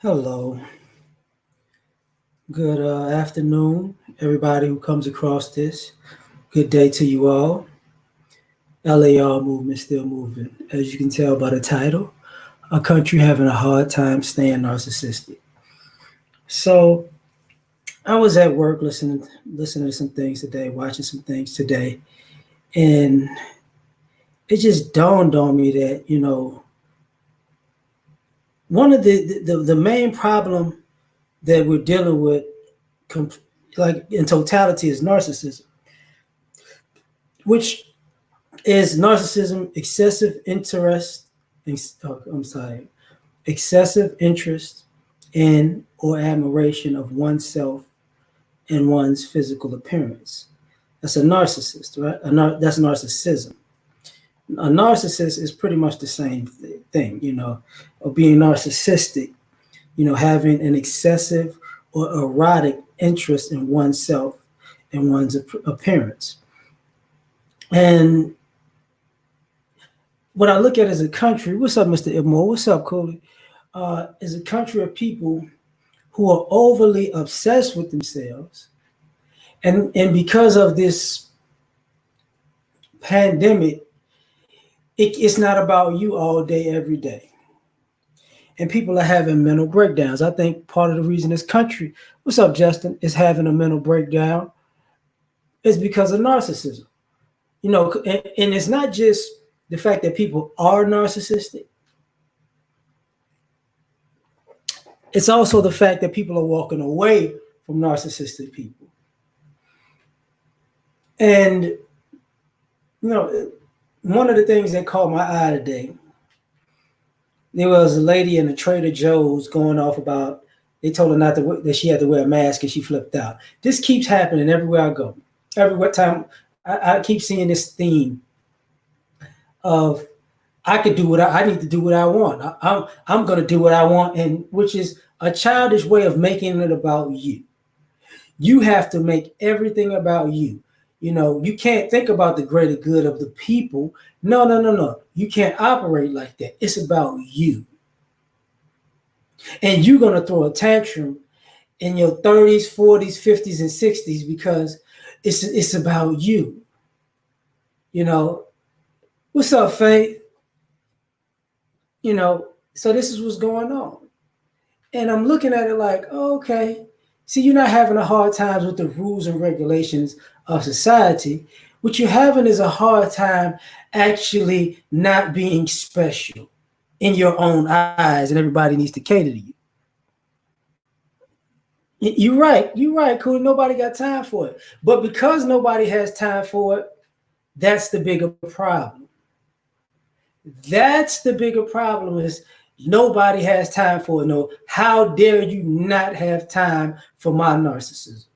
Hello. Good afternoon, everybody who comes across this. Good day to you all. L.A.R movement still moving. As you can tell by the title, a country having a hard time staying narcissistic. So I was at work listening to some things today, watching some things today, and it just dawned on me that, one of the main problem that we're dealing with like in totality is narcissism, which is narcissism I'm sorry, excessive interest in or admiration of oneself and one's physical appearance. That's a narcissist, right? That's narcissism. A narcissist is pretty much the same thing, of being narcissistic, having an excessive or erotic interest in oneself and one's appearance. And what I look at as a country, what's up, Mr. Ibmore? What's up, Coley? Is a country of people who are overly obsessed with themselves. And because of this pandemic, it's not about you all day, every day. And people are having mental breakdowns. I think part of the reason this country, what's up, Justin, is having a mental breakdown is because of narcissism. And it's not just the fact that people are narcissistic. It's also the fact that people are walking away from narcissistic people. And, one of the things that caught my eye today, there was a lady in a Trader Joe's going off about, they told her that she had to wear a mask and she flipped out. This keeps happening everywhere I go. Every time I keep seeing this theme of I could do I need to do what I want. I'm going to do what I want, and which is a childish way of making it about you. You have to make everything about you. You can't think about the greater good of the people. No. You can't operate like that. It's about you. And you're going to throw a tantrum in your 30s, 40s, 50s, and 60s because it's about you. What's up, Faith? So this is what's going on. And I'm looking at it like, oh, okay. See, you're not having a hard time with the rules and regulations of society. What you're having is a hard time actually not being special in your own eyes, and everybody needs to cater to you. You're right, cool. Nobody got time for it. But because nobody has time for it, that's the bigger problem. That's the bigger problem is nobody has time for it. No, how dare you not have time for my narcissism?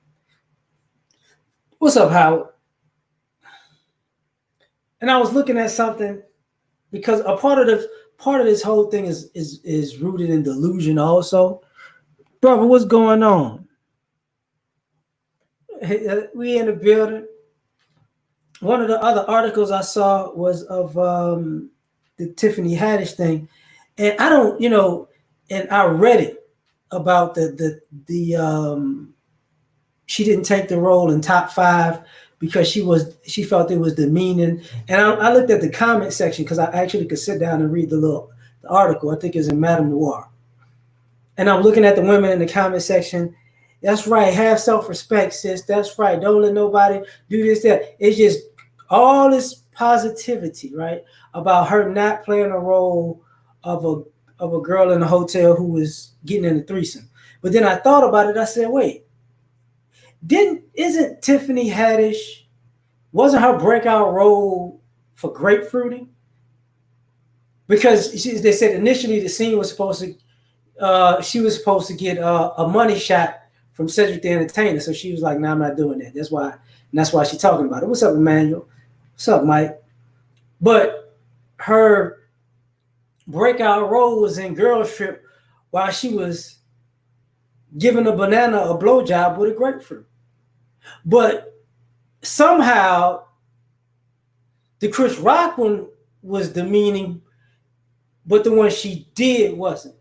What's up, Howard? And I was looking at something because a part of this whole thing is rooted in delusion also. Brother, what's going on? We in the building. One of the other articles I saw was of the Tiffany Haddish thing, and I don't, and I read it about the she didn't take the role in top 5 because she felt it was demeaning. And I looked at the comment section because I actually could sit down and read the article. I think it's in Madame Noir. And I'm looking at the women in the comment section. That's right. Have self-respect, sis. That's right. Don't let nobody do this, that. It's just all this positivity, right? About her not playing a role of a girl in a hotel who was getting in a threesome. But then I thought about it. I said, wait, isn't Tiffany Haddish, wasn't her breakout role for grapefruiting? Because they said initially the scene was supposed to, she was supposed to get a money shot from Cedric the Entertainer. So she was like, no, I'm not doing that. That's why she's talking about it. What's up, Emmanuel? What's up, Mike? But her breakout role was in Girl Trip while she was giving a banana a blowjob with a grapefruit. But somehow the Chris Rock one was demeaning, but the one she did wasn't.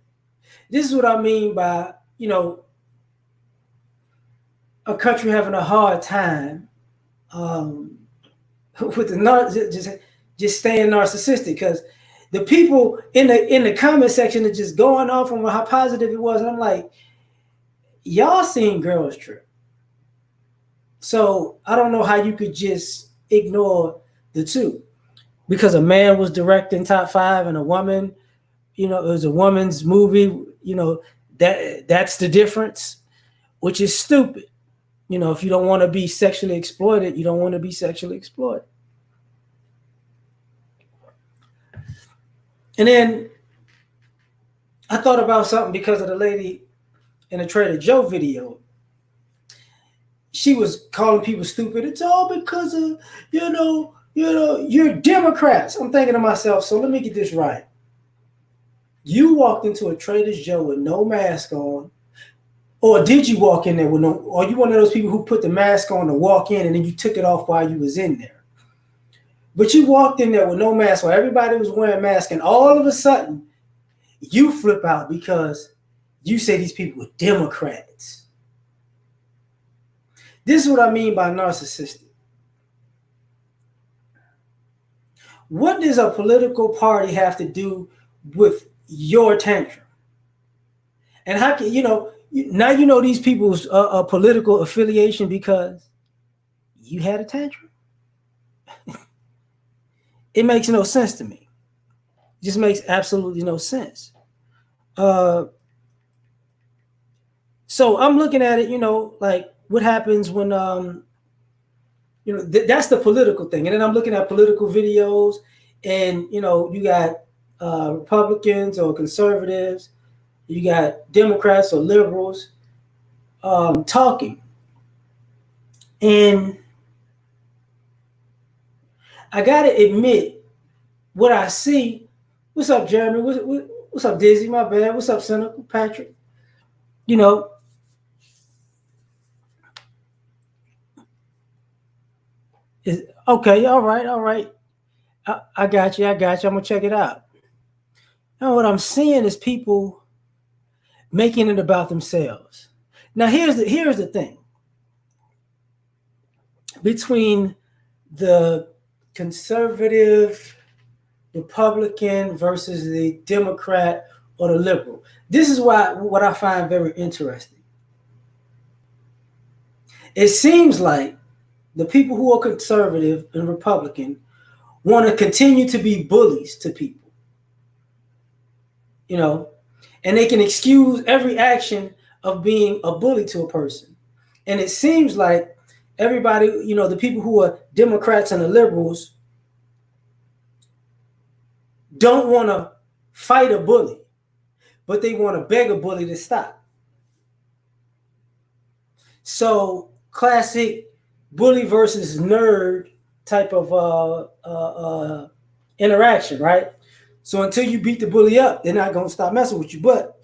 This is what I mean by, a country having a hard time um, with just staying narcissistic, because the people in the comment section are just going off on how positive it was. And I'm like, y'all seen Girls Trip, so I don't know how you could just ignore the two, because a man was directing Top Five and a woman, it was a woman's movie. That's the difference, which is stupid. If you don't want to be sexually exploited, you don't want to be sexually exploited. And then I thought about something because of the lady in the Trader Joe video. She was calling people stupid. It's all because of, you're Democrats. I'm thinking to myself, so let me get this right. You walked into a Trader Joe with no mask on, or did you walk in there with no, or you one of those people who put the mask on to walk in and then you took it off while you was in there? But you walked in there with no mask while everybody was wearing masks, and all of a sudden you flip out because you say these people are Democrats. This is what I mean by narcissistic. What does a political party have to do with your tantrum? And how can now these people's political affiliation because you had a tantrum? It makes no sense to me. It just makes absolutely no sense. So I'm looking at it, like what happens when that's the political thing. And then I'm looking at political videos, and you got Republicans or conservatives, you got Democrats or liberals talking. And I gotta admit, what I see. What's up, Jeremy? What's up, Dizzy? My bad. What's up, Cynical Patrick? Okay, all right. I got you. I'm gonna check it out. Now, what I'm seeing is people making it about themselves. Now, here's the thing. Between the conservative Republican versus the Democrat or the liberal, this is what I find very interesting. It seems like the people who are conservative and Republican want to continue to be bullies to people, and they can excuse every action of being a bully to a person. And it seems like everybody, the people who are Democrats and the liberals don't want to fight a bully, but they want to beg a bully to stop. So classic bully versus nerd type of interaction, right? So until you beat the bully up, they're not going to stop messing with you. But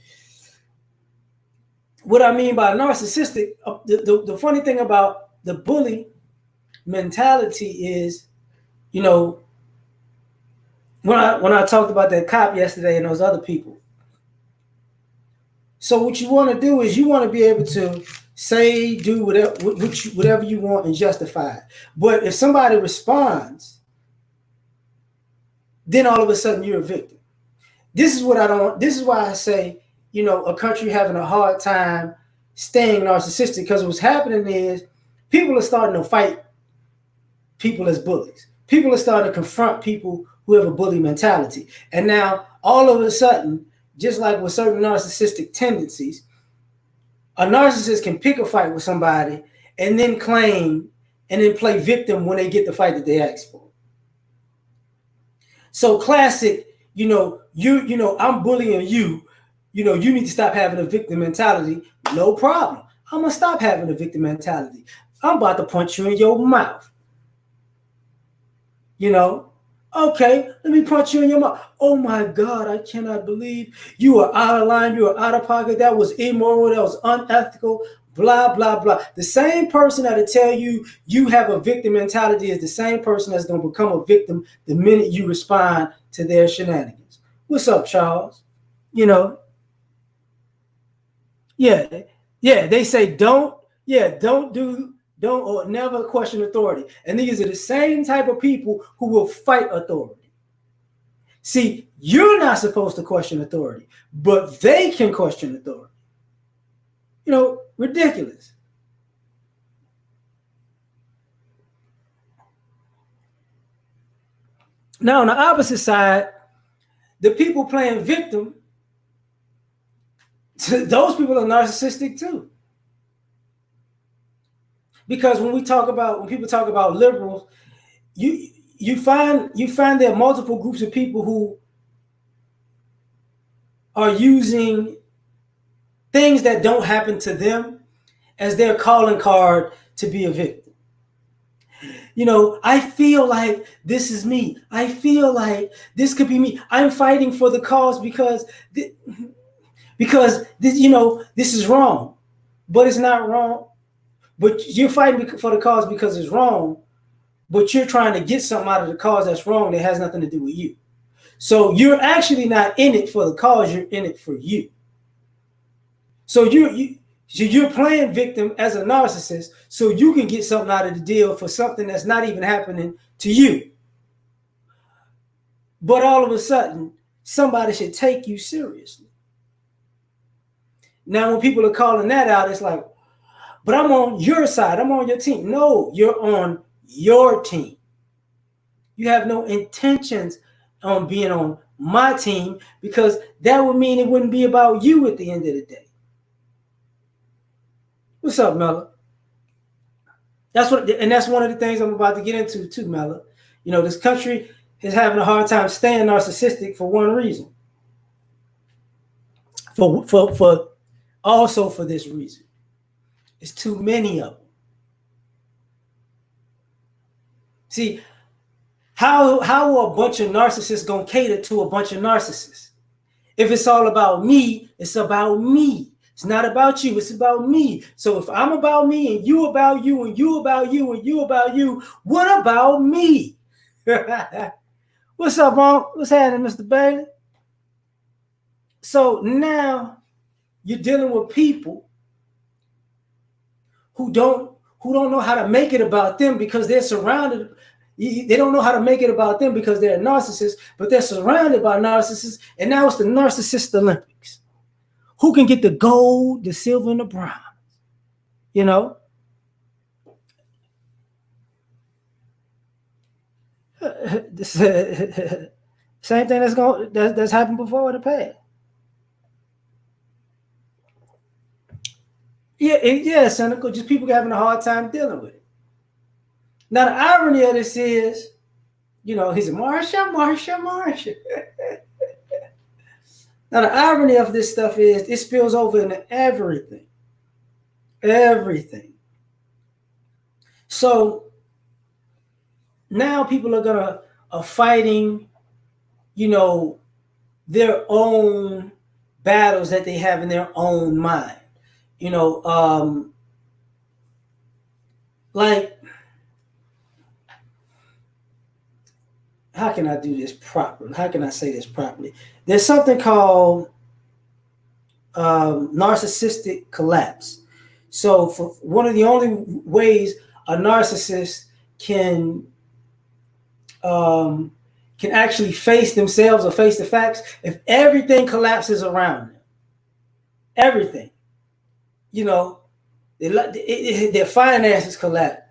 what I mean by narcissistic, the funny thing about the bully mentality is, when I talked about that cop yesterday and those other people. So what you want to do is you want to be able to say, do whatever you want and justify it. But if somebody responds, then all of a sudden you're a victim. This is why I say, a country having a hard time staying narcissistic, because what's happening is people are starting to fight people as bullies. People are starting to confront people who have a bully mentality. And now all of a sudden, just like with certain narcissistic tendencies, a narcissist can pick a fight with somebody and then claim and then play victim when they get the fight that they asked for. So classic, I'm bullying you, you need to stop having a victim mentality. No problem. I'm going to stop having a victim mentality. I'm about to punch you in your mouth. Okay, let me punch you in your mouth. Oh my God, I cannot believe you are out of line. You are out of pocket. That was immoral. That was unethical. Blah, blah, blah. The same person that'll tell you you have a victim mentality is the same person that's going to become a victim the minute you respond to their shenanigans. What's up, Charles? Yeah, yeah. They say don't or never question authority. And these are the same type of people who will fight authority. See, you're not supposed to question authority, but they can question authority. Ridiculous. Now, on the opposite side, the people playing victim, those people are narcissistic too. Because when people talk about liberals, you you find there are multiple groups of people who are using things that don't happen to them as their calling card to be a victim. I feel like this is me. I feel like this could be me. I'm fighting for the cause because this is wrong, but it's not wrong. But you're fighting for the cause because it's wrong, but you're trying to get something out of the cause that's wrong that has nothing to do with you. So you're actually not in it for the cause, you're in it for you. So you're playing victim as a narcissist so you can get something out of the deal for something that's not even happening to you. But all of a sudden, somebody should take you seriously. Now, when people are calling that out, it's like, but I'm on your side. I'm on your team. No, you're on your team. You have no intentions on being on my team because that would mean it wouldn't be about you at the end of the day. What's up, Mella? That's one of the things I'm about to get into too, Mella. This country is having a hard time staying narcissistic for one reason. For also for this reason. It's too many of them. See, how are a bunch of narcissists gonna cater to a bunch of narcissists? If it's all about me, it's about me. It's not about you, it's about me. So if I'm about me and you about you and you about you and you about you, what about me? What's up, Mom? What's happening, Mr. Bailey? So now you're dealing with people who don't know how to make it about them because they're surrounded. They don't know how to make it about them because they're narcissists, but they're surrounded by narcissists. And now it's the Narcissist Olympics. Who can get the gold, the silver, and the bronze? Same thing that's happened before in the past. Yeah, cynical. Just people having a hard time dealing with it. Now the irony of this is, he's a Marsha. Now the irony of this stuff is it spills over into everything. Everything. So now people are fighting, their own battles that they have in their own mind. Like, how can I do this properly? How can I say this properly? There's something called narcissistic collapse. So for one of the only ways a narcissist can actually face themselves or face the facts if everything collapses around them. Everything. Their finances collapse.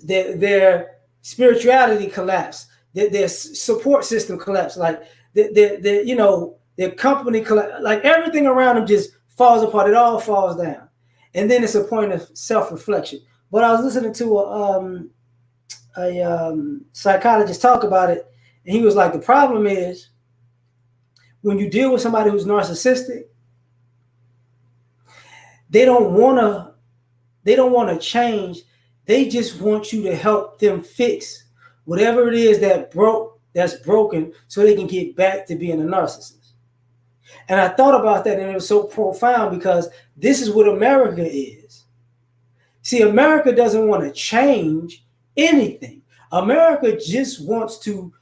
Their spirituality collapse. Their support system collapse. Like their company collapse. Like everything around them just falls apart. It all falls down. And then it's a point of self-reflection. But I was listening to a psychologist talk about it, and he was like, the problem is when you deal with somebody who's narcissistic, they don't want to change. They just want you to help them fix whatever it is that's broken so they can get back to being a narcissist. And I thought about that, and it was so profound because this is what America is. See, America doesn't want to change anything. America just wants to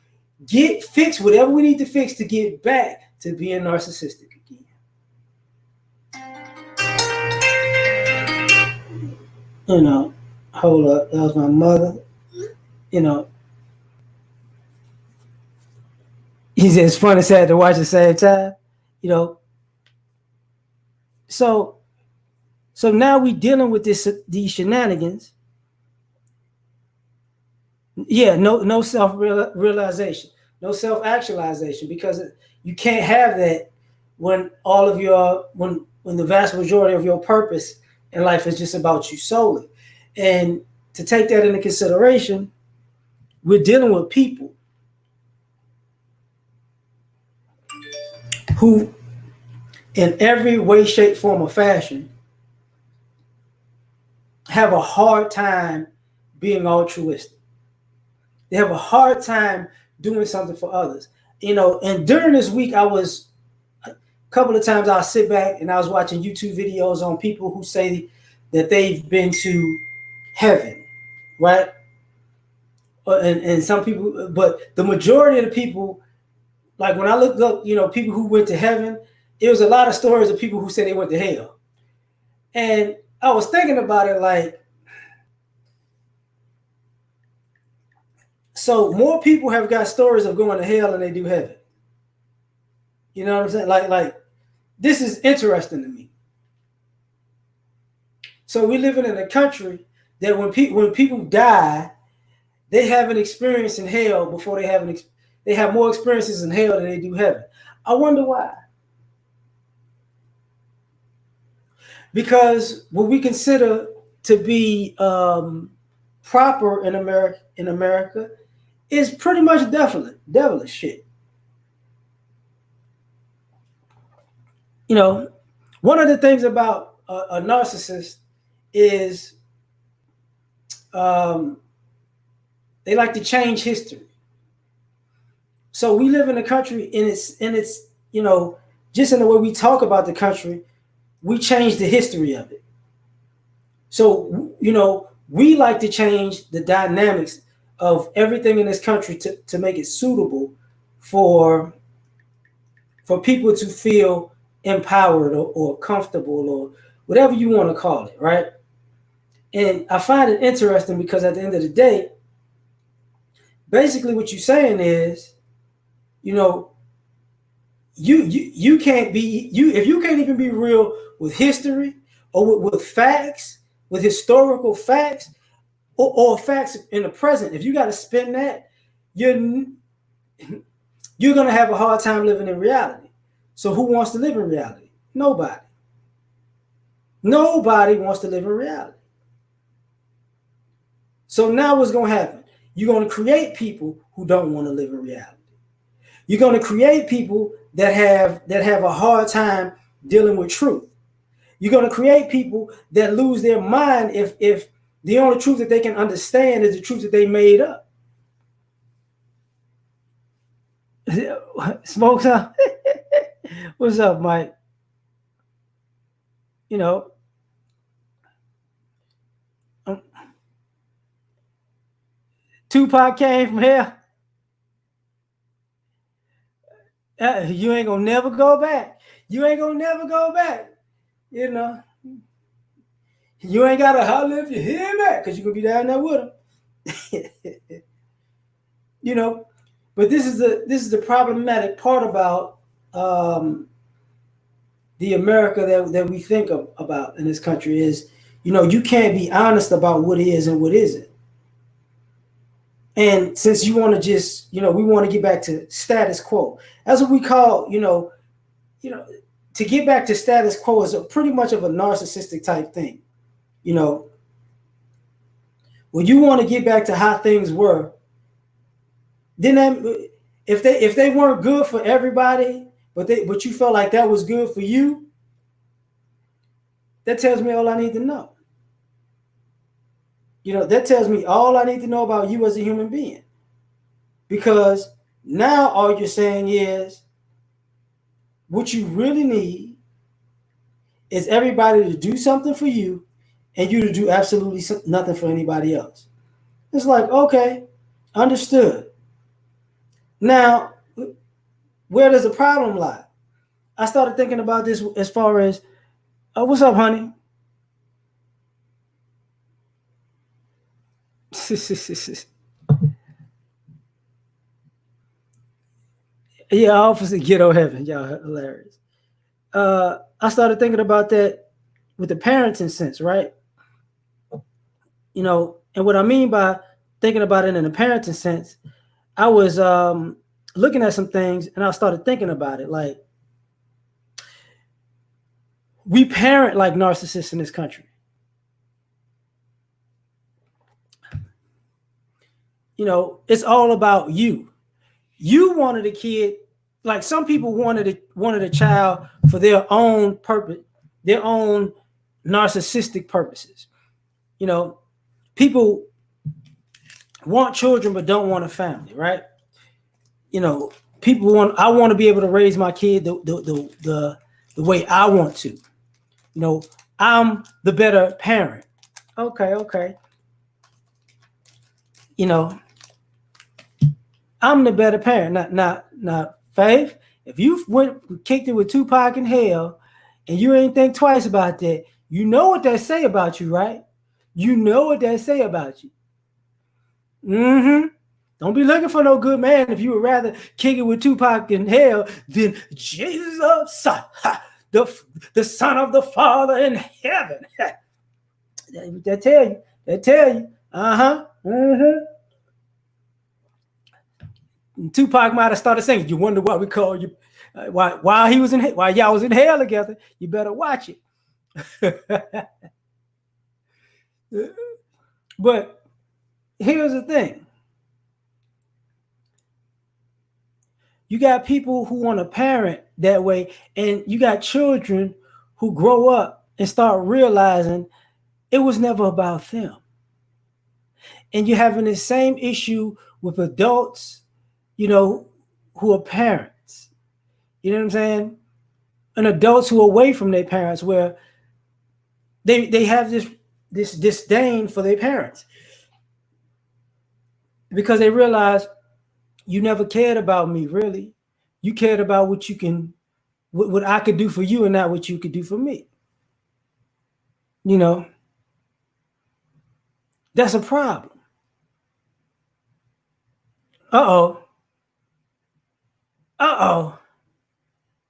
fix whatever we need to fix to get back to being narcissistic again. You know, hold up, that was my mother. You know, he said it's fun and sad to watch at the same time. You know, so so now we dealing with these shenanigans. Yeah, no self realization, no self actualization, because you can't have that when all of your when the vast majority of your purpose in life is just about you solely. And to take that into consideration, we're dealing with people who, in every way, shape, form, or fashion, have a hard time being altruistic. They have a hard time doing something for others. You know, and during this week, I was a couple of times I'll sit back and I was watching YouTube videos on people who say that they've been to heaven, right? And some people, but the majority of the people, like when I looked up, you know, people who went to heaven, it was a lot of stories of people who said they went to hell. And I was thinking about it like, so more people have got stories of going to hell than they do heaven. You know what I'm saying? Like this is interesting to me. So we living in a country that when people die, they have an experience in hell before they have more experiences in hell than they do heaven. I wonder why. Because what we consider to be proper in America is pretty much devilish shit. You know, one of the things about a narcissist is um, they like to change history. So we live in a country, and it's you know, just in the way we talk about the country, we change the history of it. So you know, we like to change the dynamics of everything in this country to make it suitable for for people to feel empowered or comfortable or whatever you want to call it, right? And I find it interesting because at the end of the day, basically what you're saying is, you know, you can't be you if you can't even be real with history or with facts, with historical facts or facts in the present. If you got to spin that, you're you're gonna have a hard time living in reality. So who wants to live in reality? Nobody. Nobody wants to live in reality. So now what's gonna happen? You're gonna create people who don't want to live in reality. You're gonna create people that have a hard time dealing with truth. You're gonna create people that lose their mind if the only truth that they can understand is the truth that they made up. Smokes up. What's up, Mike? You know, um, Tupac came from here. You ain't gonna never go back. You ain't gonna never go back. You know, you ain't gotta holler if you hear me, because you're gonna be down there with them. You know, but this is the problematic part about um, the America that we think about in this country is, you know, you can't be honest about what is and what isn't. And since you want to just, you know, we want to get back to status quo. That's what we call, you know, to get back to status quo is pretty much of a narcissistic type thing. You know, when you want to get back to how things were, then if they weren't good for everybody, but you felt like that was good for you, that tells me all I need to know. You know, that tells me all I need to know about you as a human being. Because now all you're saying is what you really need is everybody to do something for you and you to do absolutely nothing for anybody else. It's like, okay, understood. Now, where does the problem lie? I started thinking about this as far as, what's up, honey? Yeah, opposite ghetto heaven. Y'all hilarious. I started thinking about that with the parenting sense, right? And what I mean by thinking about it in a parenting sense, I was looking at some things and I started thinking about it. Like, we parent like narcissists in this country. It's all about you. You wanted a kid, like some people wanted a child for their own purpose, their own narcissistic purposes. People want children but don't want a family, right? People want. I want to be able to raise my kid the way I want to. I'm the better parent. Okay. I'm the better parent. Not Faith. If you kicked it with Tupac in hell, and you ain't think twice about that, you know what they say about you, right? You know what they say about you. Mm-hmm. Don't be looking for no good man if you would rather kick it with Tupac in hell than Jesus, the Son of the Father in heaven. They tell you. They tell you. Uh-huh. Mm-hmm. Tupac might have started saying, "You wonder why we call you." While y'all was in hell together, you better watch it. But here's the thing: you got people who want to parent that way, and you got children who grow up and start realizing it was never about them. And you're having the same issue with adults, who are parents. You know what I'm saying? And adults who are away from their parents, where they have this disdain for their parents because they realize you never cared about me, really. You cared about what I could do for you, and not what you could do for me. That's a problem. Uh-oh. Uh-oh.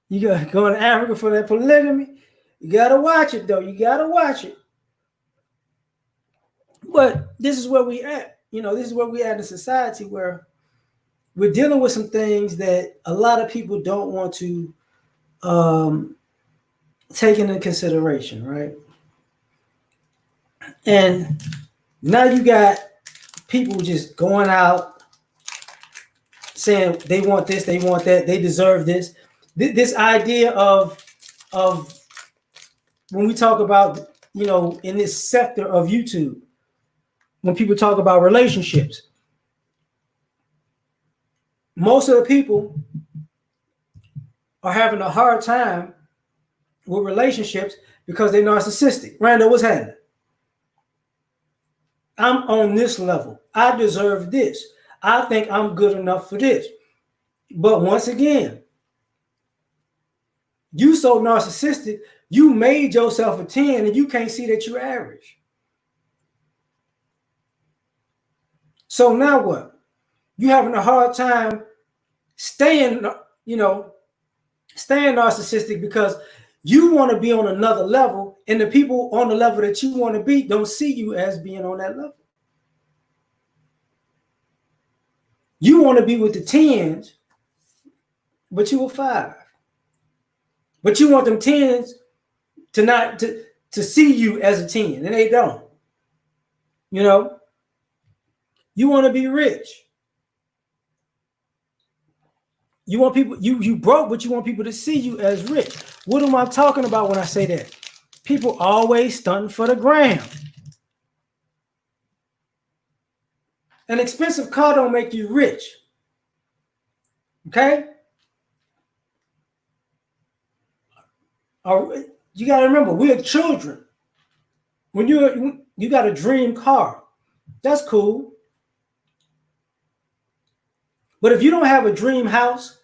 You got going to Africa for that polygamy. You gotta watch it, though. You gotta watch it. But this is where we at. This is where we at in society, where we're dealing with some things that a lot of people don't want to take into consideration, right? And now you got people just going out saying they want this, they want that, they deserve this. This idea of when we talk about, in this sector of YouTube, when people talk about relationships, most of the people are having a hard time with relationships because they're narcissistic. Randall, what's happening? I'm on this level. I deserve this. I think I'm good enough for this. But once again, you so narcissistic, you made yourself a 10 and you can't see that you're average. So now what? You having a hard time staying narcissistic because you want to be on another level, and the people on the level that you want to be don't see you as being on that level. You want to be with the 10s, but you a 5. But you want them 10s to see you as a 10, and they don't. You want to be rich. You want people, you broke, but you want people to see you as rich. What am I talking about when I say that? People always stunting for the gram. An expensive car don't make you rich. Okay? You got to remember, we're children. When you got a dream car, that's cool. But if you don't have a dream house,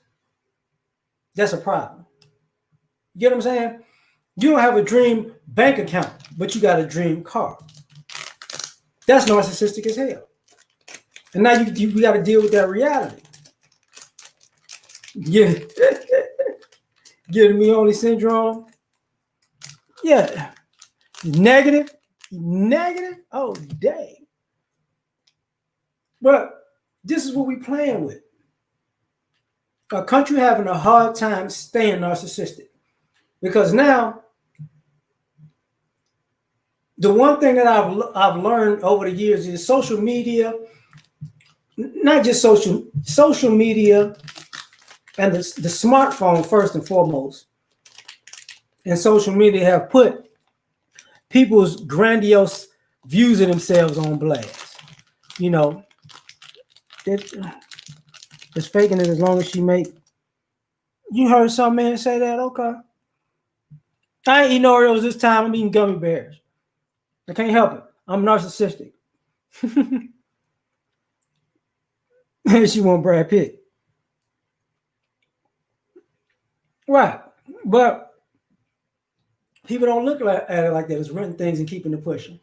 that's a problem. You get what I'm saying? You don't have a dream bank account, but you got a dream car. That's narcissistic as hell. And now you got to deal with that reality. Yeah. Giving me only syndrome. Yeah. Negative. Oh, dang. But this is what we playing with. A country having a hard time staying narcissistic. Because now, the one thing that I've learned over the years is social media, not just social media and the smartphone first and foremost, and social media have put people's grandiose views of themselves on blast. You know, it's faking it as long as she make. You heard some man say that? Okay. I ain't eating Oreos this time. I'm eating gummy bears. I can't help it. I'm narcissistic. She want Brad Pitt. Right. But people don't look at it like that. It's renting things and keeping it pushing.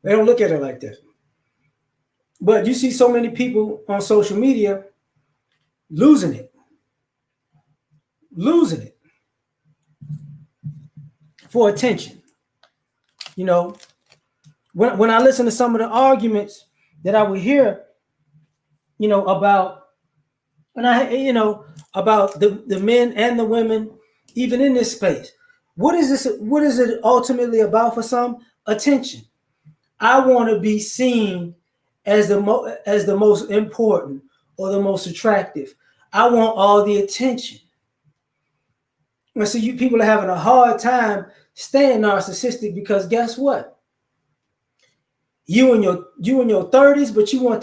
They don't look at it like that. But you see so many people on social media losing it for attention. You know, when I listen to some of the arguments that I would hear, you know, about about the men and the women, even in this space. What is this? What is it ultimately about for some? Attention. I want to be seen as the most important or the most attractive. I want all the attention. And so you people are having a hard time staying narcissistic because guess what? You in your 30s, but you want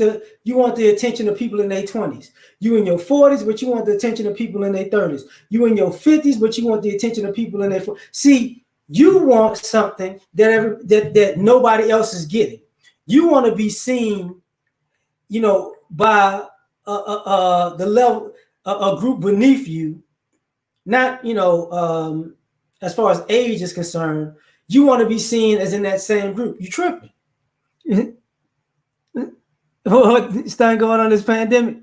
the attention of people in their 20s. You in your 40s, but you want the attention of people in their 30s. You in your 50s, but you want the attention of people in their 40s. See, you want something that nobody else is getting. You want to be seen, you know, by the level a group beneath you, not as far as age is concerned. You want to be seen as in that same group. You tripping. What's going on this pandemic?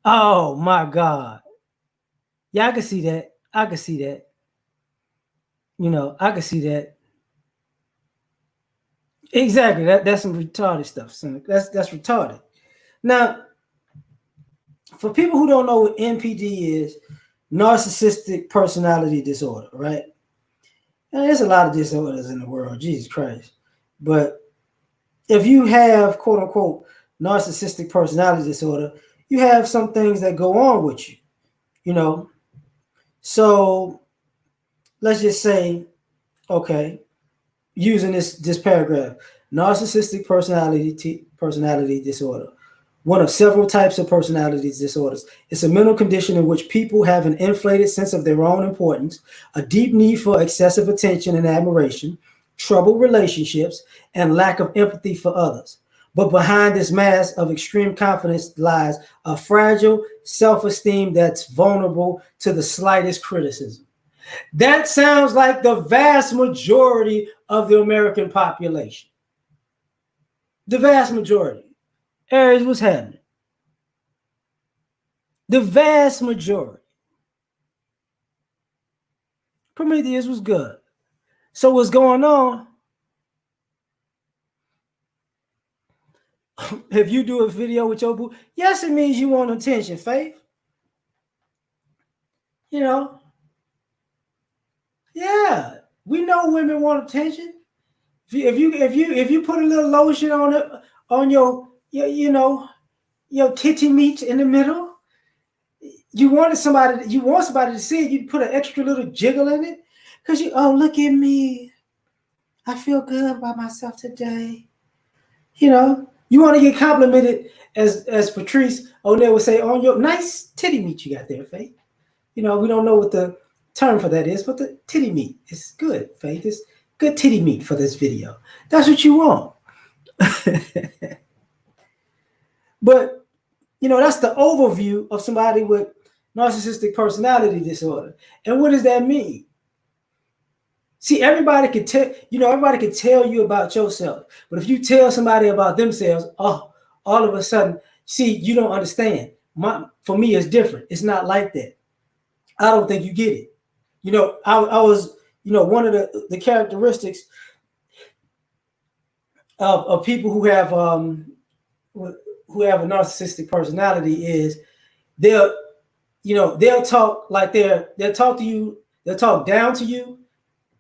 Oh my God. Yeah, I can see that. I can see that. You know, I can see that. Exactly. That's some retarded stuff. That's retarded. Now, for people who don't know what NPD is, narcissistic personality disorder, right? And there's a lot of disorders in the world, Jesus Christ. But if you have quote unquote narcissistic personality disorder, you have some things that go on with you, you know. So let's just say, okay, using this paragraph, narcissistic personality disorder, one of several types of personality disorders. It's a mental condition in which people have an inflated sense of their own importance, a deep need for excessive attention and admiration, troubled relationships, and lack of empathy for others. But behind this mask of extreme confidence lies a fragile self-esteem that's vulnerable to the slightest criticism. That sounds like the vast majority of the American population. The vast majority. Aries, what's happening? The vast majority. Prometheus was good. So what's going on? If you do a video with your boo, yes, it means you want attention, Faith. You know, yeah, we know women want attention. If you put a little lotion on your your titty meat in the middle, you want somebody to see it. You put an extra little jiggle in it because look at me, I feel good about myself today. You know, you want to get complimented as Patrice O'Neill would say on your nice titty meat you got there, Faith. You know, we don't know what the term for that is, but the titty meat is good, Faith. It's good titty meat for this video. That's what you want. But, you know, that's the overview of somebody with narcissistic personality disorder. And what does that mean? See, everybody can tell, everybody can tell you about yourself. But if you tell somebody about themselves, oh, all of a sudden, see, you don't understand. For me, it's different. It's not like that. I don't think you get it. I was, one of the characteristics of people who have a narcissistic personality is they'll, they'll talk like they'll talk to you, they'll talk down to you,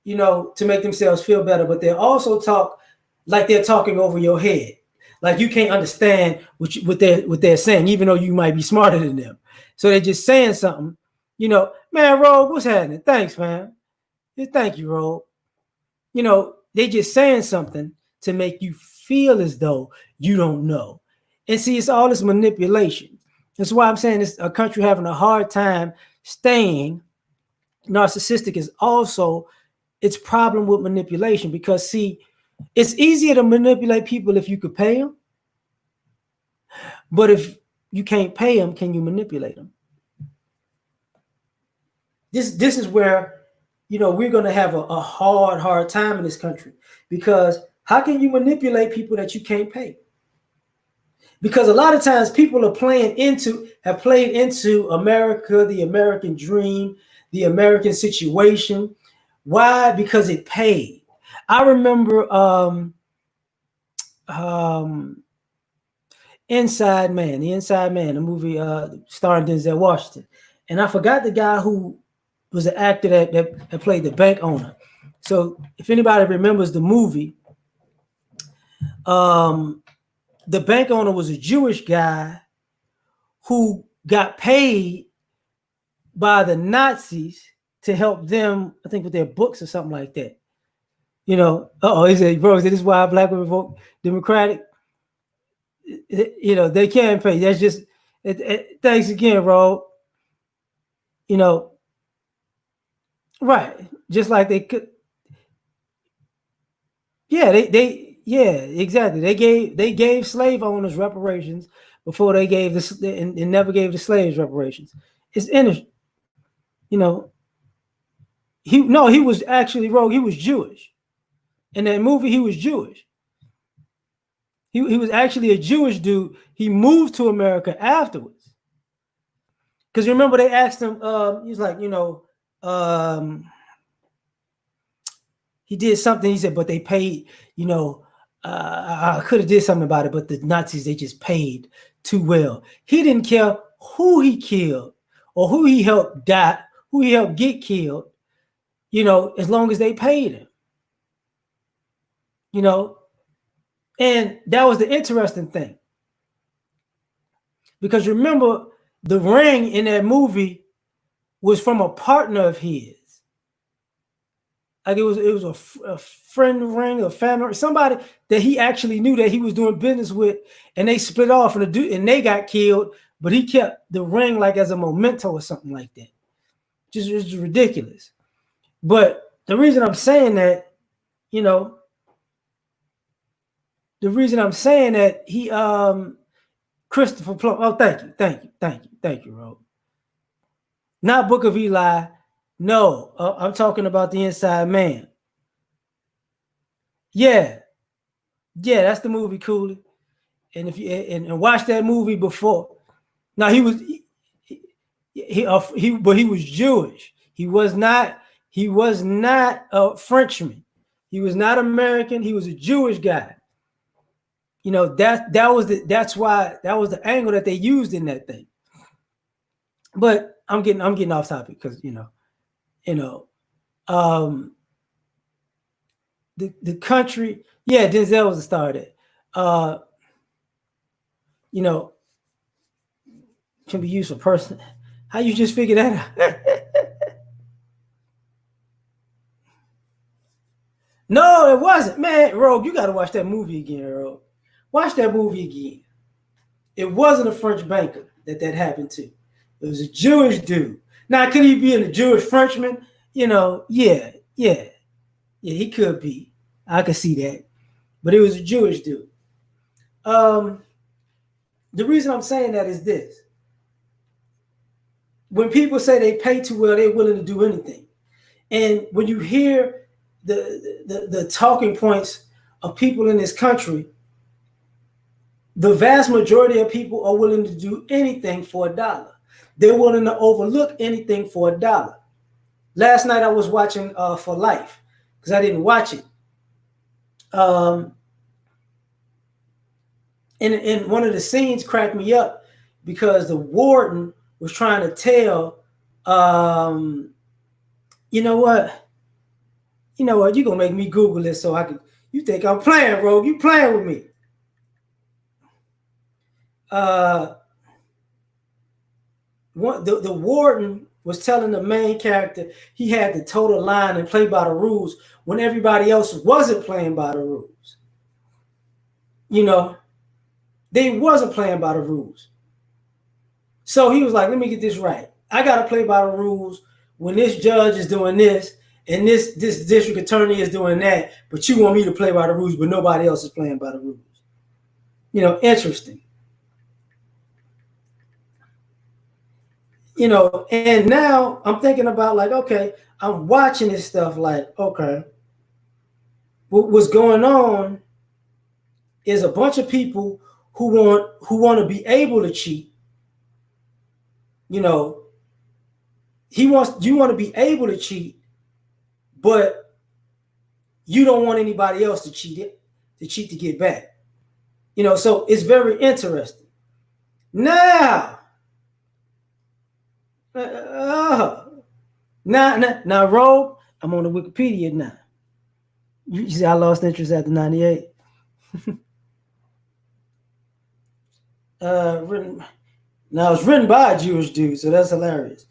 to make themselves feel better, but they'll also talk like they're talking over your head. Like you can't understand what they're saying, even though you might be smarter than them. So they're just saying something, man, Rogue, what's happening? Thanks, man. Yeah, thank you, Rogue. They just saying something to make you feel as though you don't know. And see, it's all this manipulation. That's why I'm saying it's a country having a hard time staying narcissistic is also its problem with manipulation, because see, it's easier to manipulate people if you could pay them. But if you can't pay them, can you manipulate them? This is where, we're going to have a hard time in this country, because how can you manipulate people that you can't pay? Because a lot of times people have played into America, the American dream, the American situation. Why? Because it paid. I remember Inside Man, the movie starring Denzel Washington. And I forgot the guy who was the actor that played the bank owner. So if anybody remembers the movie, the bank owner was a Jewish guy who got paid by the Nazis to help them, I think, with their books or something like that. He said, bro, this is why black women vote Democratic. They can't pay. That's just, thanks again, bro. Right. Just like they could. Yeah, yeah, exactly. They gave slave owners reparations before they gave this, and never gave the slaves reparations. It's interesting. He was actually Rogue. He was Jewish. In that movie, he was Jewish. He was actually a Jewish dude. He moved to America afterwards. Because remember, they asked him, he was like, he did something. He said, but they paid, I could have did something about it, but the Nazis, they just paid too well. He didn't care who he killed or who he helped die, who he helped get killed, as long as they paid him. And that was the interesting thing. Because remember, the ring in that movie was from a partner of his. Like it was a friend ring, a family, somebody that he actually knew that he was doing business with, and they split off and they got killed, but he kept the ring like as a memento or something like that. Just ridiculous. But the reason I'm saying that, the reason I'm saying that he Christopher Plum. Oh, thank you, Rob. Not Book of Eli. No, I'm talking about The Inside Man. Yeah, that's the movie, Cooley. And if you and watch that movie before. Now he was but he was Jewish. He was not a Frenchman. He was not American. He was a Jewish guy. That's why that was the angle that they used in that thing. But I'm getting off topic because the country, yeah, Denzel was the star of that. Can be used for person. How you just figure that out? No, it wasn't, man. Rogue, you got to watch that movie again, Rogue. Watch that movie again. It wasn't a French banker that happened to. It was a Jewish dude. Now, could he be a Jewish Frenchman? Yeah, he could be. I could see that. But it was a Jewish dude. The reason I'm saying that is this. When people say they pay too well, they're willing to do anything. And when you hear the talking points of people in this country, the vast majority of people are willing to do anything for $1. They're willing to overlook anything for $1. Last night I was watching For Life because I didn't watch it. And one of the scenes cracked me up because the warden was trying to tell, you know what? You're going to make me Google this so I can, you think I'm playing, Rogue. You playing with me. The warden was telling the main character he had to toe the line and play by the rules when everybody else wasn't playing by the rules. They wasn't playing by the rules. So he was like, let me get this right. I got to play by the rules when this judge is doing this and this district attorney is doing that, but you want me to play by the rules, but nobody else is playing by the rules. Interesting. And now I'm thinking about like, okay, I'm watching this stuff like, okay, what's going on is a bunch of people who want to be able to cheat. You want to be able to cheat, but you don't want anybody else to cheat to get back. So it's very interesting. Now, Rogue, I'm on the Wikipedia now. You see, I lost interest after 98. Now it's written by a Jewish dude, so that's hilarious.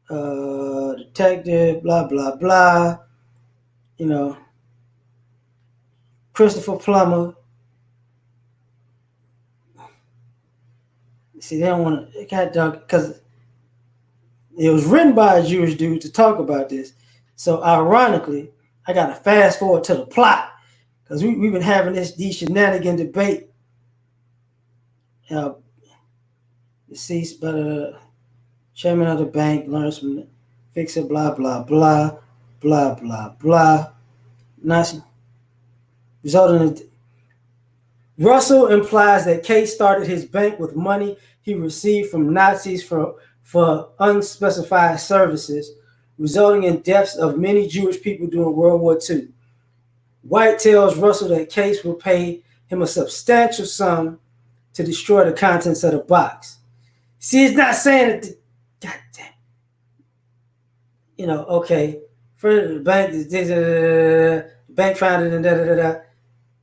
Detective, blah blah blah. Christopher Plummer. See, they don't want to cat dog because it was written by a Jewish dude to talk about this. So ironically, I got to fast forward to the plot because we've been having these shenanigan debate. Deceased by the chairman of the bank learns from the fixer, blah blah blah, blah blah blah. Nazi resulting in Russell implies that Case started his bank with money he received from Nazis for unspecified services, resulting in deaths of many Jewish people during World War II. White tells Russell that Case will pay him a substantial sum to destroy the contents of the box. See, it's not saying that. God damn. Okay. For the bank founded and da.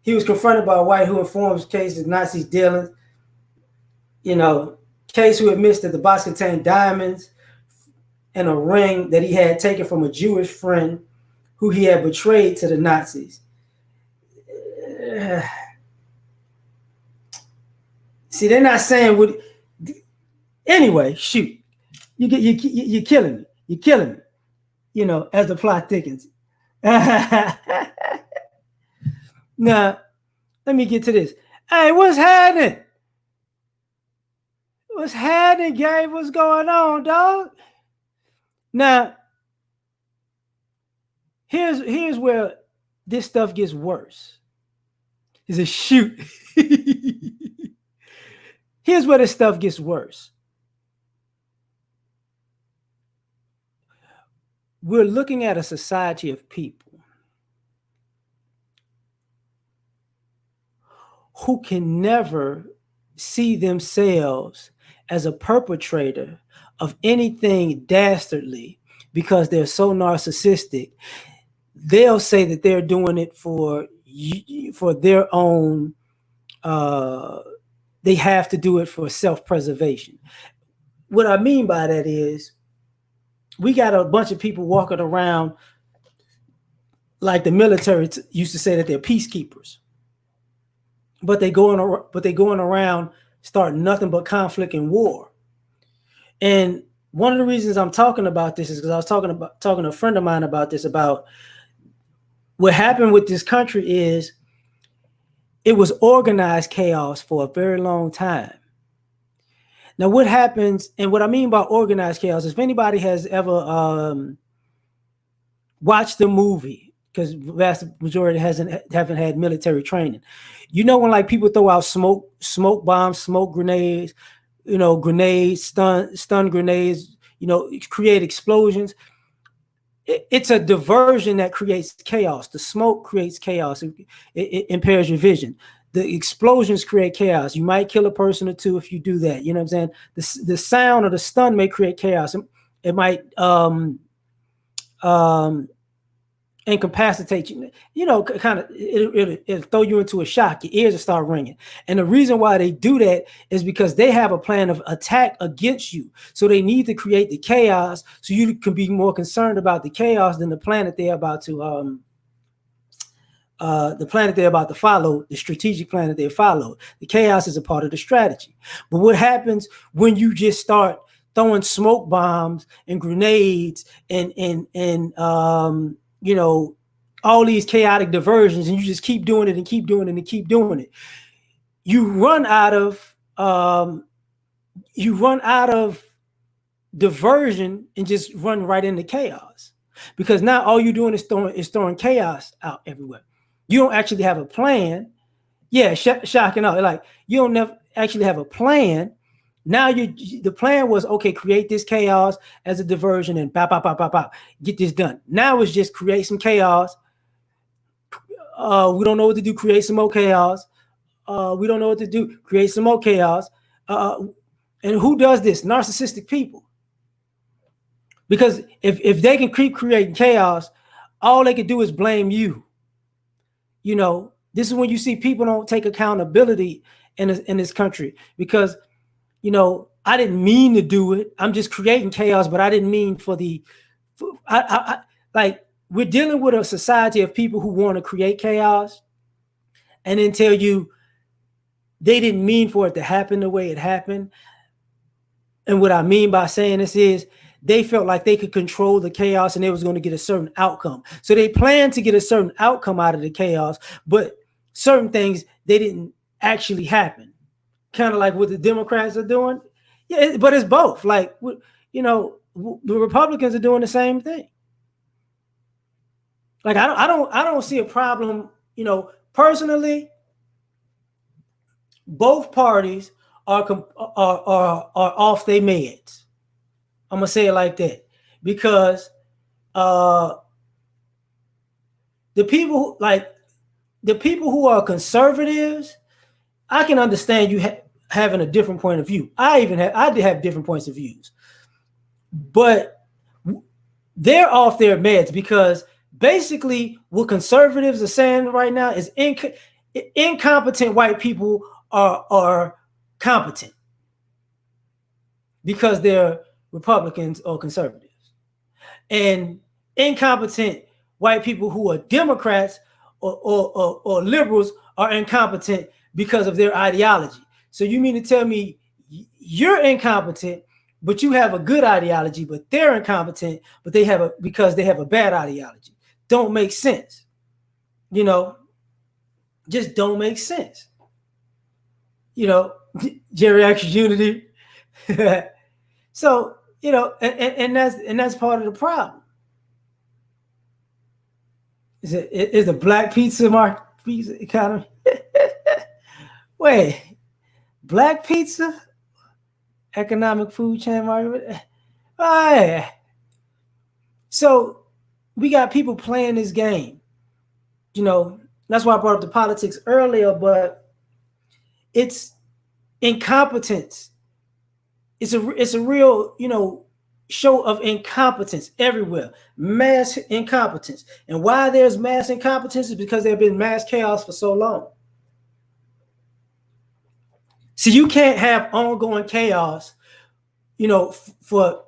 He was confronted by a white who informs Case of Nazi dealings. Case who admits that the box contained diamonds and a ring that he had taken from a Jewish friend who he had betrayed to the Nazis. See, they're not saying what. Anyway, shoot, you're killing me. You're killing me. As the plot thickens. Now, let me get to this. Hey, what's happening? What's happening, Gabe? What's going on, dog? Now, here's where this stuff gets worse. Is a shoot. Here's where this stuff gets worse. We're looking at a society of people who can never see themselves as a perpetrator of anything dastardly because they're so narcissistic. They'll say that they're doing it for their own. They have to do it for self-preservation. What I mean by that is, we got a bunch of people walking around like the military used to say that they're peacekeepers, but they going around starting nothing but conflict and war. And one of the reasons I'm talking about this is because I was talking to a friend of mine about this, about what happened with this country is it was organized chaos for a very long time. Now, what happens, and what I mean by organized chaos, if anybody has ever watched the movie because vast majority haven't had military training. You know, when like people throw out smoke bombs, smoke grenades, grenades, stun grenades, create explosions. It's a diversion that creates chaos. The smoke creates chaos. It impairs your vision. The explosions create chaos. You might kill a person or two if you do that. You know what I'm saying? The sound or the stun may create chaos. It might incapacitate you. Kind of it'll throw you into a shock. Your ears will start ringing. And the reason why they do that is because they have a plan of attack against you. So they need to create the chaos so you can be more concerned about the chaos than the plan that they're about to follow, the strategic plan that they follow. The chaos is a part of the strategy. But what happens when you just start throwing smoke bombs and grenades and all these chaotic diversions, and you just keep doing it and keep doing it and keep doing it? You run out of diversion and just run right into chaos, because now all you're doing is throwing chaos out everywhere. You don't actually have a plan. Yeah, shocking out. Like, you don't never actually have a plan. Now the plan was, okay, create this chaos as a diversion and get this done. Now it's just create some chaos. We don't know what to do. Create some more chaos. We don't know what to do. Create some more chaos. And who does this? Narcissistic people. Because if they can keep creating chaos, all they can do is blame you. This is when you see people don't take accountability in this country, because I didn't mean to do it. I'm just creating chaos, but I didn't mean like, we're dealing with a society of people who want to create chaos and then tell you they didn't mean for it to happen the way it happened. And what I mean by saying this is they felt like they could control the chaos and they was going to get a certain outcome. So they planned to get a certain outcome out of the chaos, but certain things, they didn't actually happen. Kind of like what the Democrats are doing. Yeah, but it's both. Like, the Republicans are doing the same thing. Like, I don't see a problem. Personally, both parties are off their meds. I'm gonna say it like that, because the people who are conservatives, I can understand you having a different point of view. I did have different points of views, but they're off their meds, because basically what conservatives are saying right now is incompetent white people are competent because they're Republicans or conservatives, and incompetent white people who are Democrats or liberals are incompetent because of their ideology. So you mean to tell me you're incompetent, but you have a good ideology, but they're incompetent, but because they have a bad ideology? Don't make sense. Just don't make sense. Geriatric unity. So, and that's part of the problem. Is the black pizza economy? Wait, black pizza economic food chain market? Oh, yeah. So we got people playing this game. That's why I brought up the politics earlier, but it's incompetence. It's a real, show of incompetence everywhere. Mass incompetence. And why there's mass incompetence is because there's been mass chaos for so long. So you can't have ongoing chaos, for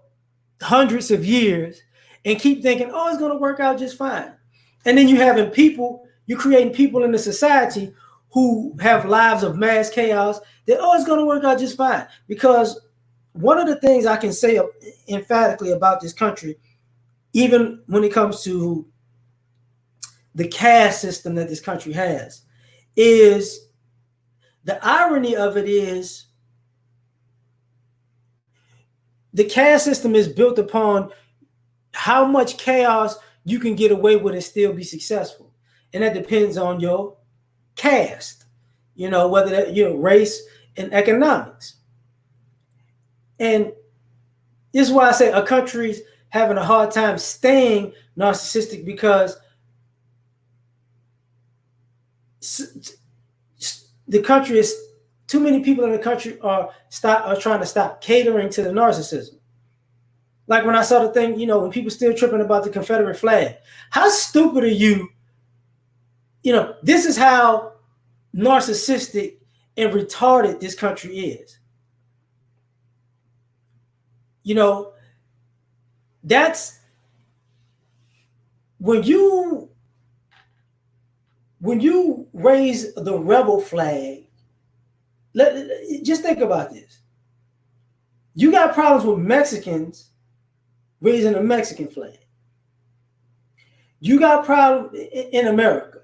hundreds of years and keep thinking, oh, it's going to work out just fine. And then you're creating people in the society who have lives of mass chaos that, oh, it's going to work out just fine. Because one of the things I can say emphatically about this country, even when it comes to the caste system that this country has, is the irony of it is the caste system is built upon how much chaos you can get away with it and still be successful. And that depends on your caste, whether that race and economics. And this is why I say a country's having a hard time staying narcissistic, because the country is, too many people in the country are trying to stop catering to the narcissism. Like when I saw the thing, when people still tripping about the Confederate flag, how stupid are you? This is how narcissistic and retarded this country is. That's when you raise the rebel flag. Just think about this. You got problems with Mexicans raising a Mexican flag. You got problems in America.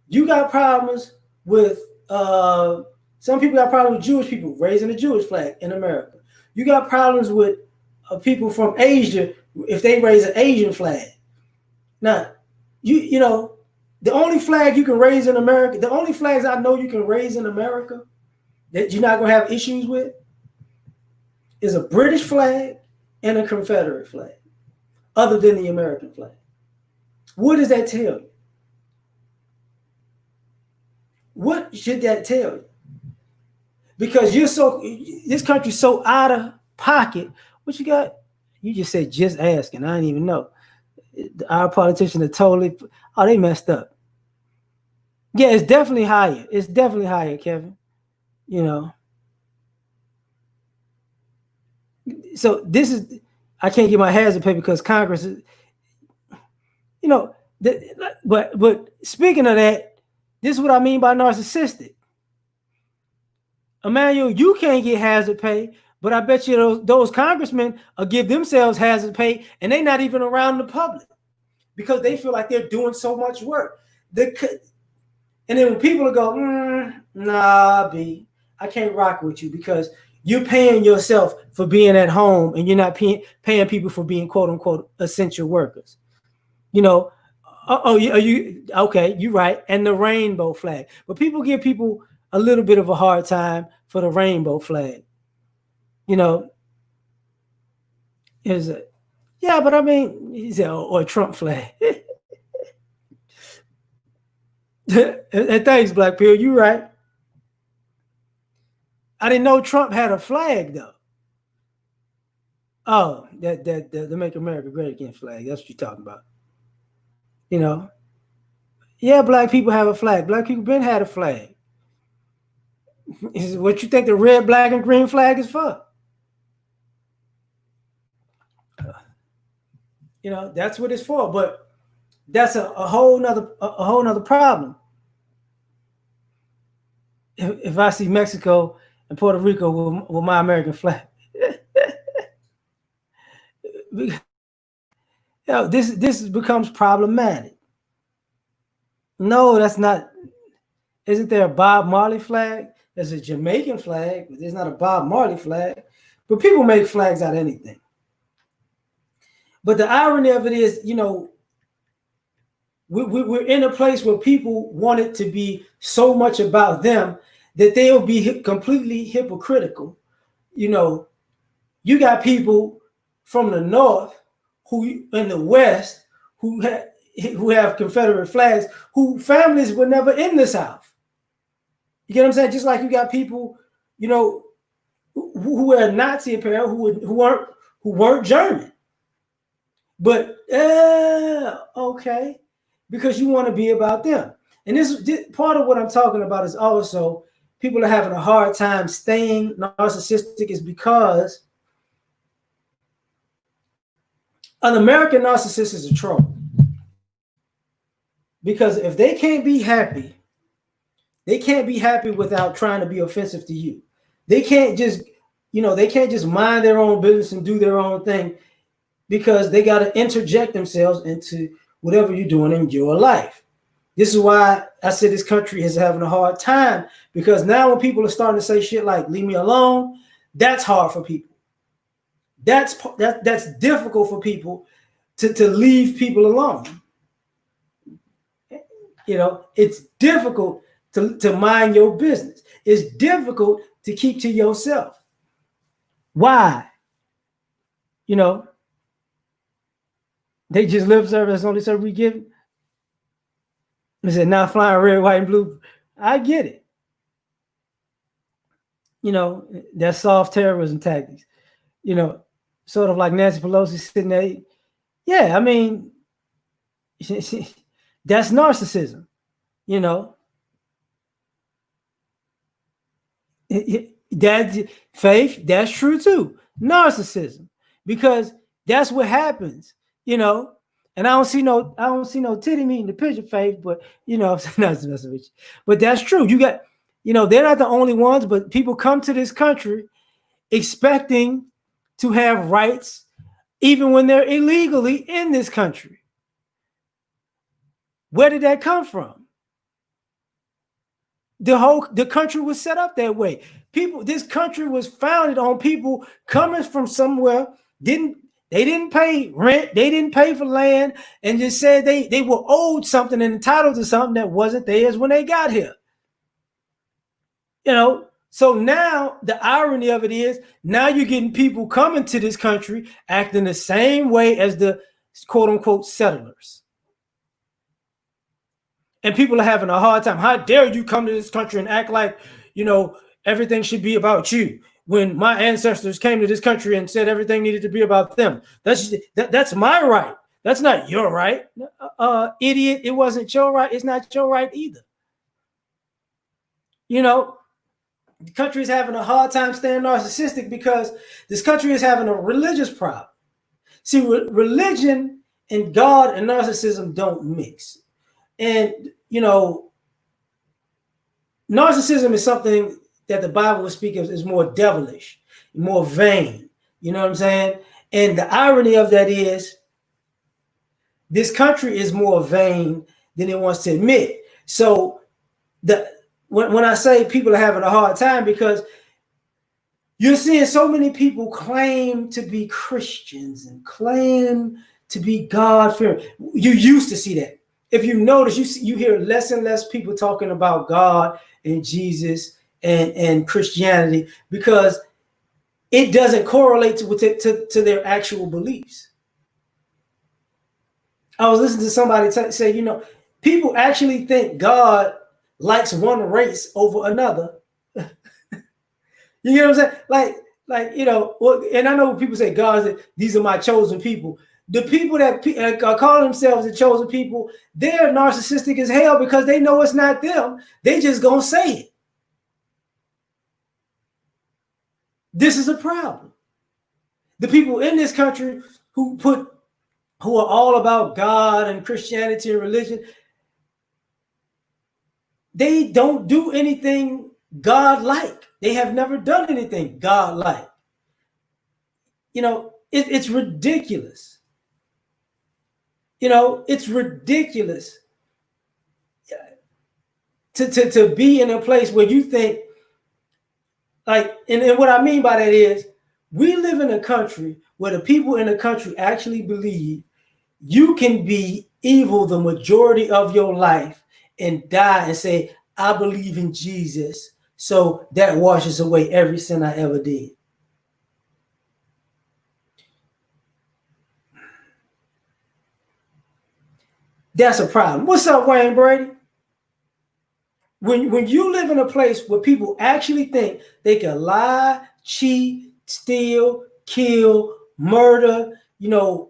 You got problems with some people got problems with Jewish people raising a Jewish flag in America. You got problems with people from Asia if they raise an Asian flag. Now, the only flag you can raise in America, the only flags I know you can raise in America that you're not going to have issues with is a British flag and a Confederate flag, other than the American flag. What does that tell you? What should that tell you? Because this country's so out of pocket. What you got? You just said just asking. I didn't even know. Our politicians are totally, they messed up. Yeah, it's definitely higher. It's definitely higher, Kevin. So this is, I can't get my hazard pay because Congress is, but speaking of that, this is what I mean by narcissistic. Emmanuel, you can't get hazard pay, but I bet you those congressmen will give themselves hazard pay, and they're not even around the public because they feel like they're doing so much work. And then when people will go, nah, B, I can't rock with you because you're paying yourself for being at home and you're not paying people for being quote unquote essential workers. Are you okay? You're right. And the rainbow flag, but people give people a little bit of a hard time for the rainbow flag. Is it? Yeah, but I mean, he said, or a Trump flag. And thanks, Black Pill. You're right. I didn't know Trump had a flag though. Oh, that the Make America Great Again flag. That's what you're talking about. Yeah, black people have a flag. Black people been had a flag. Is what you think the red, black, and green flag is for? That's what it's for. But that's a whole nother problem. If I see Mexico and Puerto Rico with my American flag, this becomes problematic. No, that's not. Isn't there a Bob Marley flag? There's a Jamaican flag, but there's not a Bob Marley flag. But people make flags out of anything. But the irony of it is, we're in a place where people want it to be so much about them that they'll be completely hypocritical. You got people from the North who in the West who have Confederate flags, who families were never in the South. You get what I'm saying? Just like you got people, who were Nazi apparel, who weren't German. But okay, because you want to be about them. And this part of what I'm talking about is also people are having a hard time staying narcissistic is because an American narcissist is a troll. Because if they can't be happy without trying to be offensive to you. They can't just mind their own business and do their own thing because they got to interject themselves into whatever you're doing in your life. This is why I said this country is having a hard time, because now when people are starting to say shit like leave me alone, that's hard for people. That's difficult for people to leave people alone. You know, it's difficult to mind your business. It's difficult to keep to yourself. Why? You know, they just lip service. That's the only service we give. They said, now flying red, white, and blue. I get it. You know, that's soft terrorism tactics. You know, sort of like Nancy Pelosi sitting there. Yeah, I mean, that's narcissism. You know, that's faith. That's true too. Narcissism, because that's what happens. You know, and I don't see no titty meeting the picture, faith. But you know, not messing with you. But that's true. You got, you know, they're not the only ones. But people come to this country expecting to have rights, even when they're illegally in this country. Where did that come from? The country was set up that way. This country was founded on people coming from somewhere, they didn't pay rent, they didn't pay for land, and just said they were owed something and entitled to something that wasn't theirs when they got here. You know, so now the irony of it is, now you're getting people coming to this country acting the same way as the quote unquote settlers. And people are having a hard time. How dare you come to this country and act like, you know, everything should be about you, when my ancestors came to this country and said everything needed to be about them. That's my right. That's not your right. Idiot, it wasn't your right. It's not your right either. You know, the country is having a hard time staying narcissistic because this country is having a religious problem. See, religion and God and narcissism don't mix. And, you know, narcissism is something that the Bible would speak of as more devilish, more vain. You know what I'm saying? And the irony of that is, this country is more vain than it wants to admit. So when I say people are having a hard time, because you're seeing so many people claim to be Christians and claim to be God-fearing. You used to see that. If you notice, you hear less and less people talking about God and Jesus and Christianity, because it doesn't correlate to their actual beliefs. I was listening to somebody say, you know, people actually think God likes one race over another. You know what I'm saying? Like you know, and I know people say, God, these are my chosen people. The people that call themselves the chosen people, they're narcissistic as hell because they know it's not them. They just gonna say it. This is a problem. The people in this country who are all about God and Christianity and religion, they don't do anything God-like. They have never done anything God-like. You know, it's ridiculous. You know, it's ridiculous to be in a place where you think, like, and what I mean by that is, we live in a country where the people in the country actually believe you can be evil the majority of your life and die and say, I believe in Jesus, so that washes away every sin I ever did. That's a problem. What's up, Wayne Brady? When you live in a place where people actually think they can lie, cheat, steal, kill, murder, you know,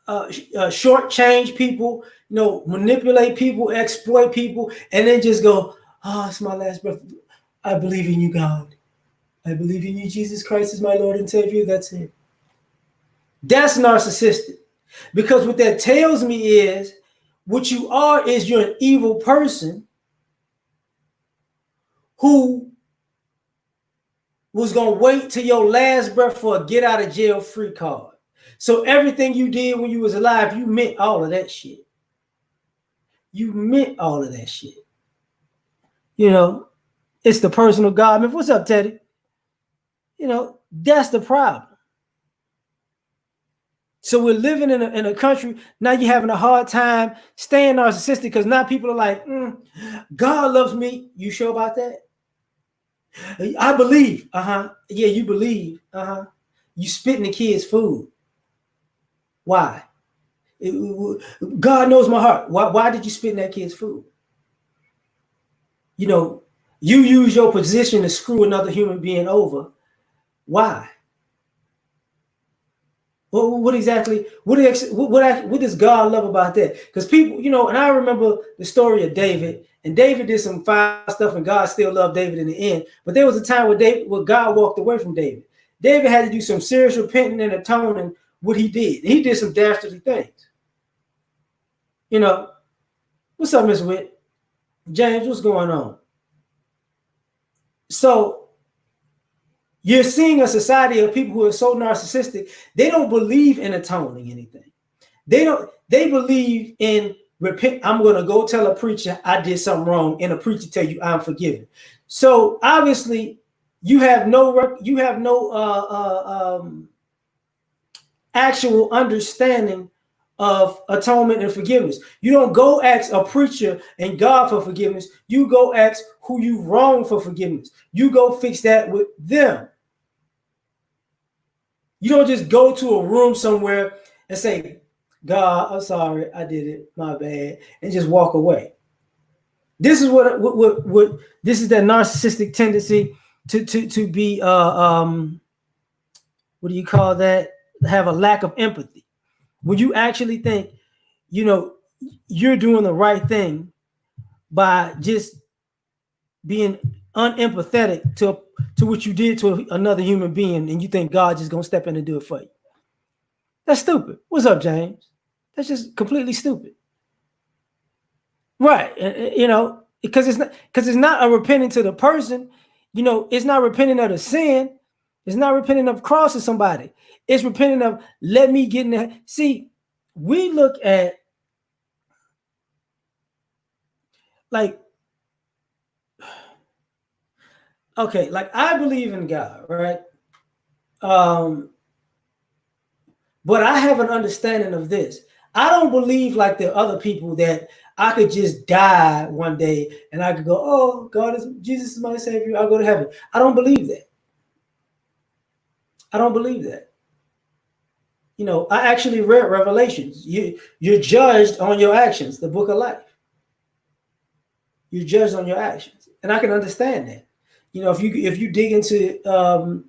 shortchange people, you know, manipulate people, exploit people, and then just go, oh, it's my last breath. I believe in you, God. I believe in you, Jesus Christ is my Lord and Savior. That's it. That's narcissistic. Because what that tells me is, what you are is you're an evil person who was going to wait till your last breath for a get out of jail free card. So everything you did when you was alive, you meant all of that shit. You meant all of that shit. You know, it's the personal God. What's up, Teddy? You know, that's the problem. So we're living in a country now. You're having a hard time staying narcissistic because now people are like, God loves me. You sure about that? I believe. Yeah, you believe. You spitting the kids' food. Why? God knows my heart. Why did you spit in that kid's food? You know, you use your position to screw another human being over. Why? What exactly? What does God love about that? Because people, and I remember the story of David, and David did some foul stuff, and God still loved David in the end. But there was a time where God walked away from David. David had to do some serious repenting and atoning what he did. He did some dastardly things. What's up, Miss Witt? James, what's going on? So you're seeing a society of people who are so narcissistic, they don't believe in atoning anything. They believe in repent. I'm going to go tell a preacher I did something wrong, and a preacher tell you I'm forgiven. So obviously you have no actual understanding of atonement and forgiveness. You don't go ask a preacher and God for forgiveness. You go ask who you wronged for forgiveness. You go fix that with them. You don't just go to a room somewhere and say, God, I'm sorry, I did it, my bad, and just walk away. This is what this is that narcissistic tendency to be what do you call that? Have a lack of empathy. When you actually think, you're doing the right thing by just being unempathetic to what you did to another human being, and you think God just gonna step in and do it for you. That's stupid. What's up, James? That's just completely stupid. Right. Because it's not a repenting to the person. It's not repenting of the sin. It's not repenting of crossing somebody. It's repenting of let me get in there. See, we look at like, okay, like I believe in God, right? But I have an understanding of this. I don't believe like the other people that I could just die one day and I could go, oh, Jesus is my savior, I'll go to heaven. I don't believe that. I don't believe that. I actually read Revelations. You're judged on your actions, the book of life. You're judged on your actions. And I can understand that. If you dig into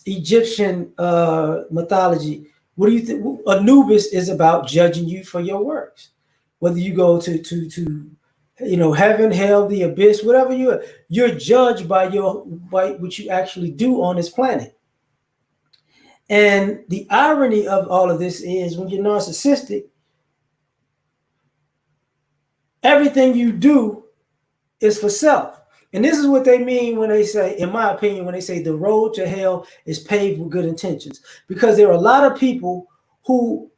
Egyptian mythology, what do you think? Anubis is about judging you for your works. Whether you go to heaven, hell, the abyss, whatever you're judged by what you actually do on this planet. And the irony of all of this is when you're narcissistic, everything you do is for self. And this is what they mean when they say, in my opinion, when they say the road to hell is paved with good intentions. Because there are a lot of people who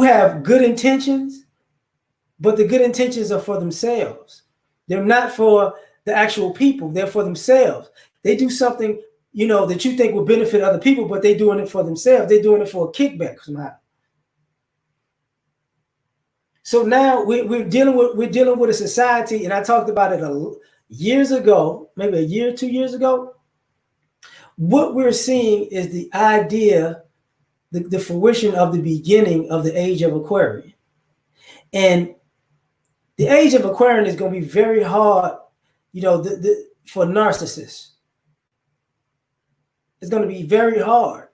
have good intentions, but the good intentions are for themselves. They're not for the actual people. They're for themselves. They do something, that you think will benefit other people, but they're doing it for themselves. They're doing it for a kickback somehow. So now we're dealing with a society, and I talked about it years ago, maybe a year, 2 years ago. What we're seeing is the idea, the fruition of the beginning of the age of Aquarian. And the age of Aquarian is going to be very hard, for narcissists. It's going to be very hard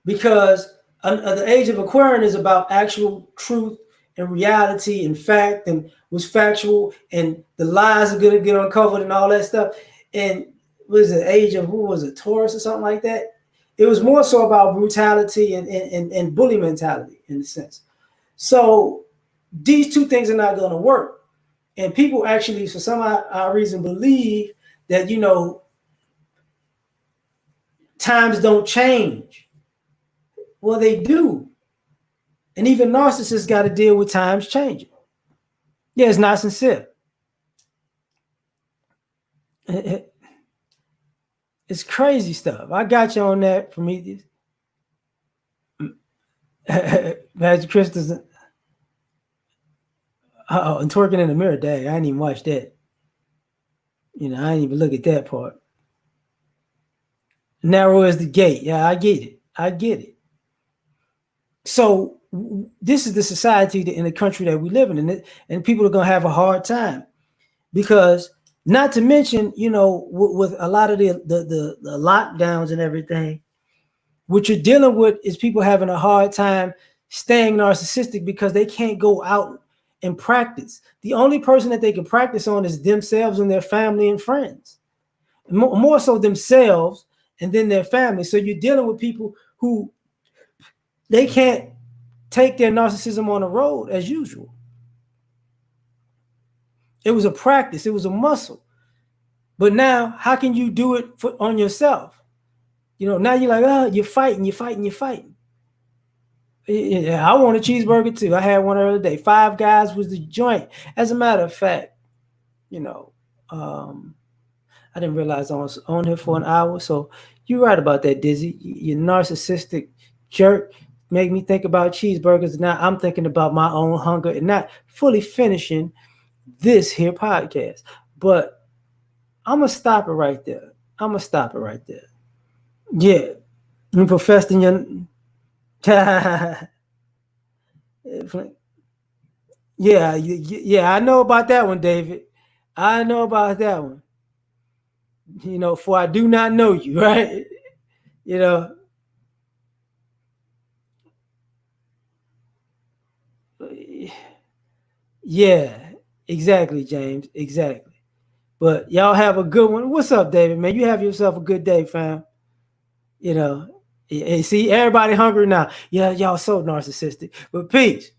because the age of Aquarian is about actual truth and reality and fact and what's factual, and the lies are going to get uncovered and all that stuff. And was the age of Taurus or something like that? It was more so about brutality and bully mentality in a sense. So these two things are not going to work. And people actually, for some reason, believe that, times don't change. Well, they do. And even narcissists got to deal with times changing. Yeah, it's not sincere. It's crazy stuff. I got you on that, Prometheus. Magic Crystals. Oh, and twerking in the mirror. Dang, I didn't even watch that. I didn't even look at that part. Narrow as the gate. Yeah, I get it. I get it. So this is the society in the country that we live in, and people are gonna have a hard time because, not to mention, with a lot of the lockdowns and everything, what you're dealing with is people having a hard time staying narcissistic because they can't go out and practice. The only person that they can practice on is themselves and their family and friends, more so themselves and then their family. So you're dealing with people who they can't take their narcissism on the road as usual. It was a practice, it was a muscle. But now, how can you do it on yourself? Now you're like, oh, you're fighting, you're fighting, you're fighting. Yeah, I want a cheeseburger too. I had one the other day. Five Guys was the joint. As a matter of fact, you know, um, I didn't realize I was on here for an hour. So you're right about that, Dizzy. You narcissistic jerk. Make me think about cheeseburgers. Now I'm thinking about my own hunger and not fully finishing this here podcast. But I'm gonna stop it right there. I'm gonna stop it right there. Yeah, you professed in your. Yeah, yeah, I know about that one, David. I know about that one. For I do not know you, right? You know, yeah, exactly, James, exactly. But y'all have a good one. What's up, David? Man, you have yourself a good day, fam. You know, see, everybody hungry now. Yeah, y'all so narcissistic. But peace.